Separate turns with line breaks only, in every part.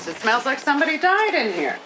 It smells like somebody died in here.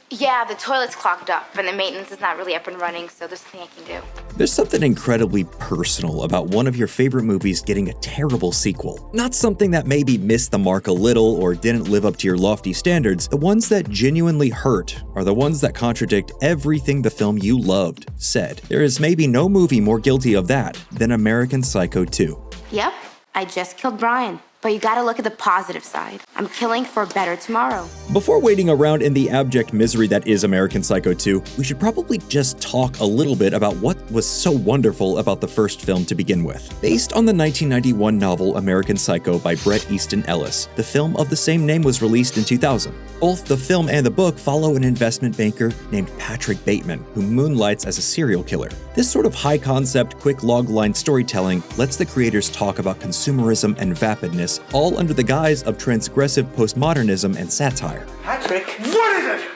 Yeah, the toilet's clogged up, and the maintenance is not really up and running, so there's nothing I can do.
There's something incredibly personal about one of your favorite movies getting a terrible sequel. Not something that maybe missed the mark a little or didn't live up to your lofty standards. The ones that genuinely hurt are the ones that contradict everything the film you loved said. There is maybe no movie more guilty of that than American Psycho 2.
Yep, I just killed Brian. But you gotta look at the positive side. I'm killing for a better tomorrow.
Before waiting around in the abject misery that is American Psycho 2, we should probably just talk a little bit about what was so wonderful about the first film to begin with. Based on the 1991 novel American Psycho by Bret Easton Ellis, the film of the same name was released in 2000. Both the film and the book follow an investment banker named Patrick Bateman, who moonlights as a serial killer. This sort of high-concept, quick log-line storytelling lets the creators talk about consumerism and vapidness, all under the guise of transgressive postmodernism and satire.
Patrick! What is it?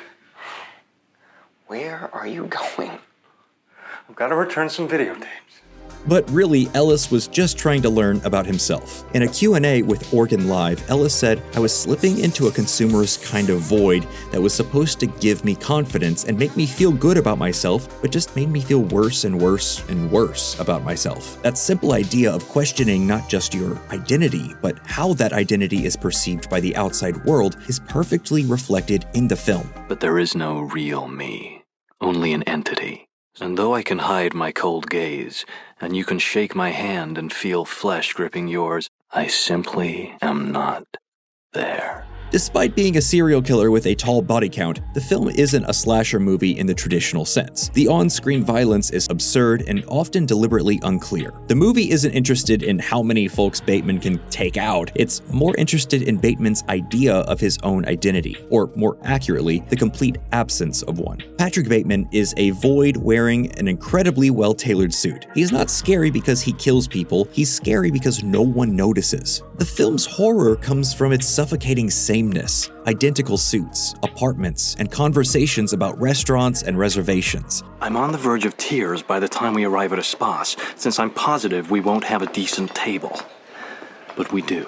Where are you going?
I've got to return some videotapes.
But really, Ellis was just trying to learn about himself. In a Q&A with Oregon Live, Ellis said, "I was slipping into a consumerist kind of void that was supposed to give me confidence and make me feel good about myself, but just made me feel worse and worse and worse about myself." That simple idea of questioning not just your identity, but how that identity is perceived by the outside world is perfectly reflected in the film.
But there is no real me, only an entity. And though I can hide my cold gaze, and you can shake my hand and feel flesh gripping yours, I simply am not there.
Despite being a serial killer with a tall body count, the film isn't a slasher movie in the traditional sense. The on-screen violence is absurd and often deliberately unclear. The movie isn't interested in how many folks Bateman can take out. It's more interested in Bateman's idea of his own identity, or more accurately, the complete absence of one. Patrick Bateman is a void wearing an incredibly well-tailored suit. He's not scary because he kills people, he's scary because no one notices. The film's horror comes from its suffocating sameness, identical suits, apartments, and conversations about restaurants and reservations.
I'm on the verge of tears by the time we arrive at a spa, since I'm positive we won't have a decent table. But we do,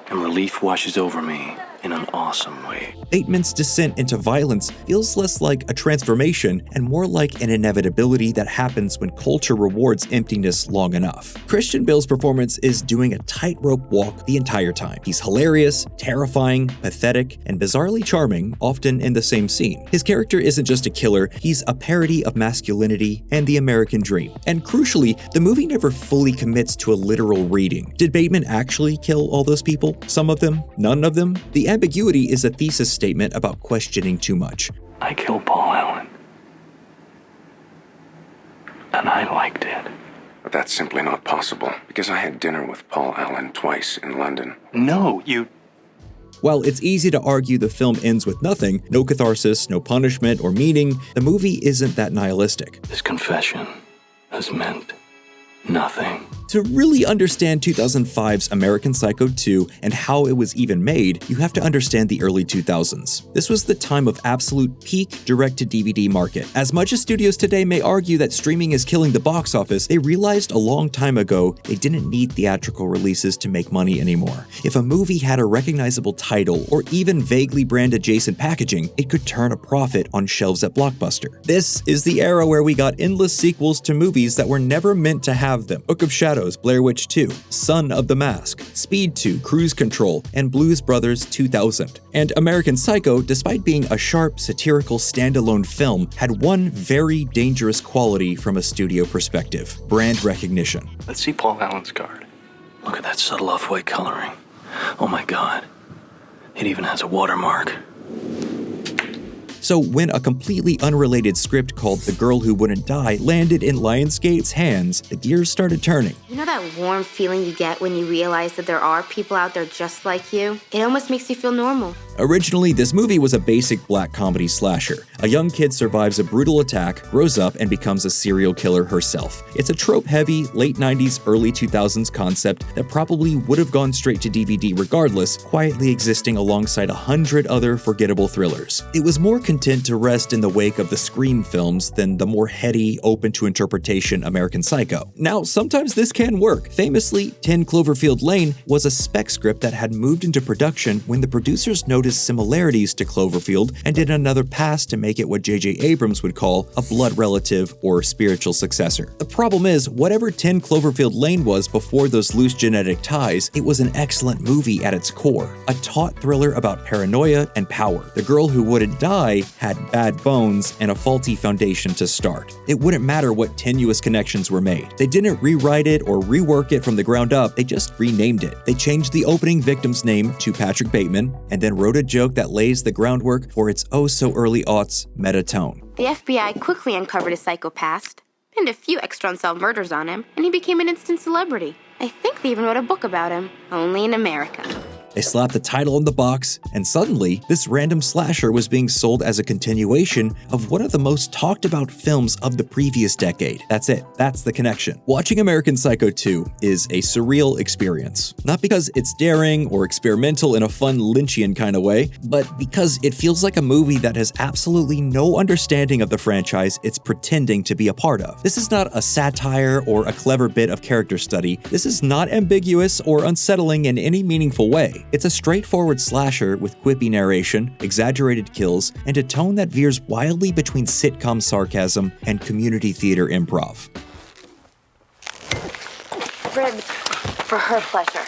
and relief washes over me in an awesome way.
Bateman's descent into violence feels less like a transformation and more like an inevitability that happens when culture rewards emptiness long enough. Christian Bale's performance is doing a tightrope walk the entire time. He's hilarious, terrifying, pathetic, and bizarrely charming, often in the same scene. His character isn't just a killer, he's a parody of masculinity and the American dream. And crucially, the movie never fully commits to a literal reading. Did Bateman actually kill all those people? Some of them? None of them? The ambiguity is a thesis statement about questioning too much.
I killed Paul Allen. And I liked it.
But that's simply not possible, because I had dinner with Paul Allen twice in London.
No, you...
While it's easy to argue the film ends with nothing, no catharsis, no punishment or meaning, the movie isn't that nihilistic.
This confession has meant nothing.
To really understand 2005's American Psycho 2 and how it was even made, you have to understand the early 2000s. This was the time of absolute peak direct-to-DVD market. As much as studios today may argue that streaming is killing the box office, they realized a long time ago they didn't need theatrical releases to make money anymore. If a movie had a recognizable title or even vaguely brand-adjacent packaging, it could turn a profit on shelves at Blockbuster. This is the era where we got endless sequels to movies that were never meant to have them. Book of Shadows, Blair Witch 2, Son of the Mask, Speed 2, Cruise Control, and Blues Brothers 2000. And American Psycho, despite being a sharp, satirical, standalone film, had one very dangerous quality from a studio perspective: brand recognition.
Let's see Paul Allen's card. Look at that subtle off-white coloring. Oh my God. It even has a watermark.
So when a completely unrelated script called The Girl Who Wouldn't Die landed in Lionsgate's hands, the gears started turning.
You know that warm feeling you get when you realize that there are people out there just like you? It almost makes you feel normal.
Originally, this movie was a basic black comedy slasher. A young kid survives a brutal attack, grows up, and becomes a serial killer herself. It's a trope-heavy, late 90s, early 2000s concept that probably would have gone straight to DVD regardless, quietly existing alongside 100 other forgettable thrillers. It was more content to rest in the wake of the Scream films than the more heady, open-to-interpretation American Psycho. Now, sometimes this can work. Famously, 10 Cloverfield Lane was a spec script that had moved into production when the producers noticed noticed similarities to Cloverfield and did another pass to make it what J.J. Abrams would call a blood relative or spiritual successor. The problem is, whatever 10 Cloverfield Lane was before those loose genetic ties, it was an excellent movie at its core. A taut thriller about paranoia and power. The girl who wouldn't die had bad bones and a faulty foundation to start. It wouldn't matter what tenuous connections were made. They didn't rewrite it or rework it from the ground up, they just renamed it. They changed the opening victim's name to Patrick Bateman, and then wrote a joke that lays the groundwork for its oh-so-early aughts meta tone.
The FBI quickly uncovered his psycho past, pinned a few extra unsolved murders on him, and he became an instant celebrity. I think they even wrote a book about him, only in America.
They slapped the title on the box, and suddenly, this random slasher was being sold as a continuation of one of the most talked about films of the previous decade. That's it. That's the connection. Watching American Psycho 2 is a surreal experience. Not because it's daring or experimental in a fun Lynchian kind of way, but because it feels like a movie that has absolutely no understanding of the franchise it's pretending to be a part of. This is not a satire or a clever bit of character study. This is not ambiguous or unsettling in any meaningful way. It's a straightforward slasher with quippy narration, exaggerated kills, and a tone that veers wildly between sitcom sarcasm and community theater improv.
Ribs, for her pleasure.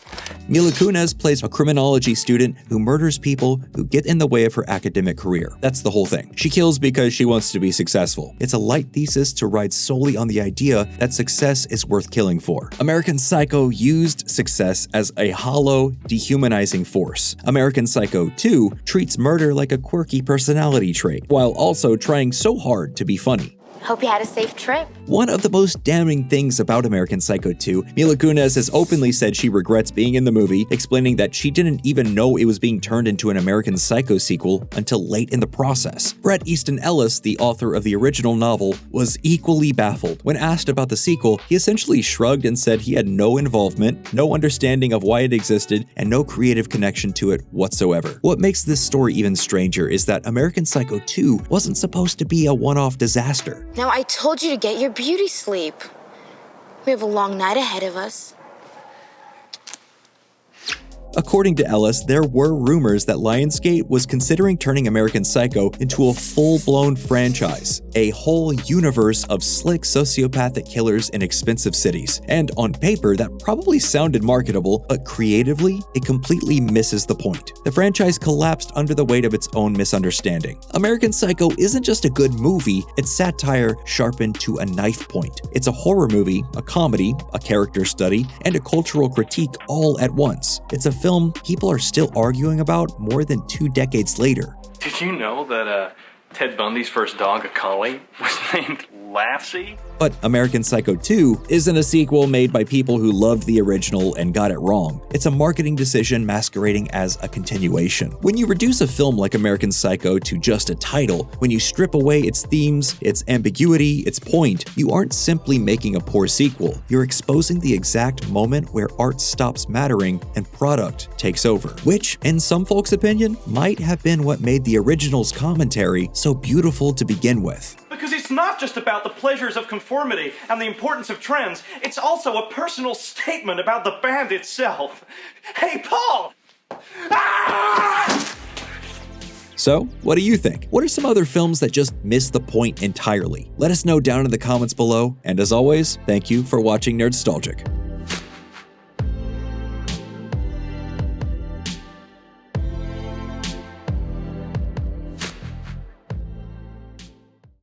Mila Kunis plays a criminology student who murders people who get in the way of her academic career. That's the whole thing. She kills because she wants to be successful. It's a light thesis to ride solely on the idea that success is worth killing for. American Psycho used success as a hollow, dehumanizing force. American Psycho 2 treats murder like a quirky personality trait, while also trying so hard to be funny.
Hope you had a safe trip.
One of the most damning things about American Psycho 2, Mila Kunis has openly said she regrets being in the movie, explaining that she didn't even know it was being turned into an American Psycho sequel until late in the process. Bret Easton Ellis, the author of the original novel, was equally baffled. When asked about the sequel, he essentially shrugged and said he had no involvement, no understanding of why it existed, and no creative connection to it whatsoever. What makes this story even stranger is that American Psycho 2 wasn't supposed to be a one-off disaster.
Now, I told you to get your beauty sleep. We have a long night ahead of us.
According to Ellis, there were rumors that Lionsgate was considering turning American Psycho into a full-blown franchise, a whole universe of slick sociopathic killers in expensive cities. And on paper, that probably sounded marketable, but creatively, it completely misses the point. The franchise collapsed under the weight of its own misunderstanding. American Psycho isn't just a good movie, it's satire sharpened to a knife point. It's a horror movie, a comedy, a character study, and a cultural critique all at once. It's a film people are still arguing about more than 2 decades later.
Did you know that Ted Bundy's first dog, a collie, was named Lassie?
But American Psycho 2 isn't a sequel made by people who loved the original and got it wrong. It's a marketing decision masquerading as a continuation. When you reduce a film like American Psycho to just a title, when you strip away its themes, its ambiguity, its point, you aren't simply making a poor sequel. You're exposing the exact moment where art stops mattering and product takes over. Which, in some folks' opinion, might have been what made the original's commentary so beautiful to begin with.
Because it's not just about the pleasures of conformity and the importance of trends, it's also a personal statement about the band itself. Hey, Paul! Ah!
So, what do you think? What are some other films that just miss the point entirely? Let us know down in the comments below, and as always, thank you for watching Nerdstalgic.